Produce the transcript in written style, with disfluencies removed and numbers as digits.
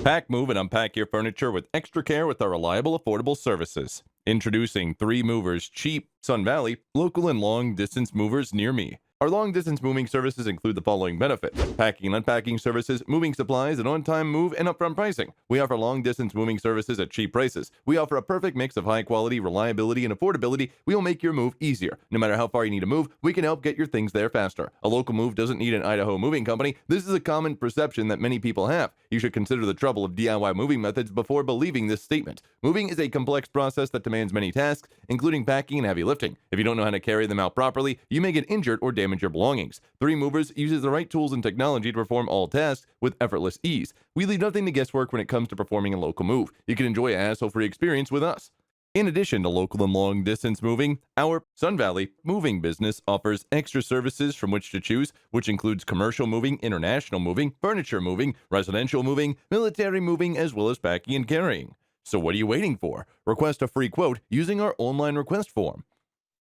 Pack, move, and unpack your furniture with extra care with our reliable, affordable services. Introducing 3 Movers Cheap, Sun Valley, local and long distance movers near me. Our long distance moving services include the following benefits: packing and unpacking services, moving supplies, and on time move and upfront pricing. We offer long distance moving services at cheap prices. We offer a perfect mix of high quality, reliability, and affordability. We will make your move easier. No matter how far you need to move, we can help get your things there faster. A local move doesn't need an Idaho moving company. This is a common perception that many people have. You should consider the trouble of DIY moving methods before believing this statement. Moving is a complex process that demands many tasks, including packing and heavy lifting. If you don't know how to carry them out properly, you may get injured or damage your belongings. 3 Movers uses the right tools and technology to perform all tasks with effortless ease. We leave nothing to guesswork when it comes to performing a local move. You can enjoy a hassle-free experience with us. In addition to local and long distance moving, our Sun Valley moving business offers extra services from which to choose, which includes commercial moving, international moving, furniture moving, residential moving, military moving, as well as packing and carrying. So what are you waiting for? Request a free quote using our online request form.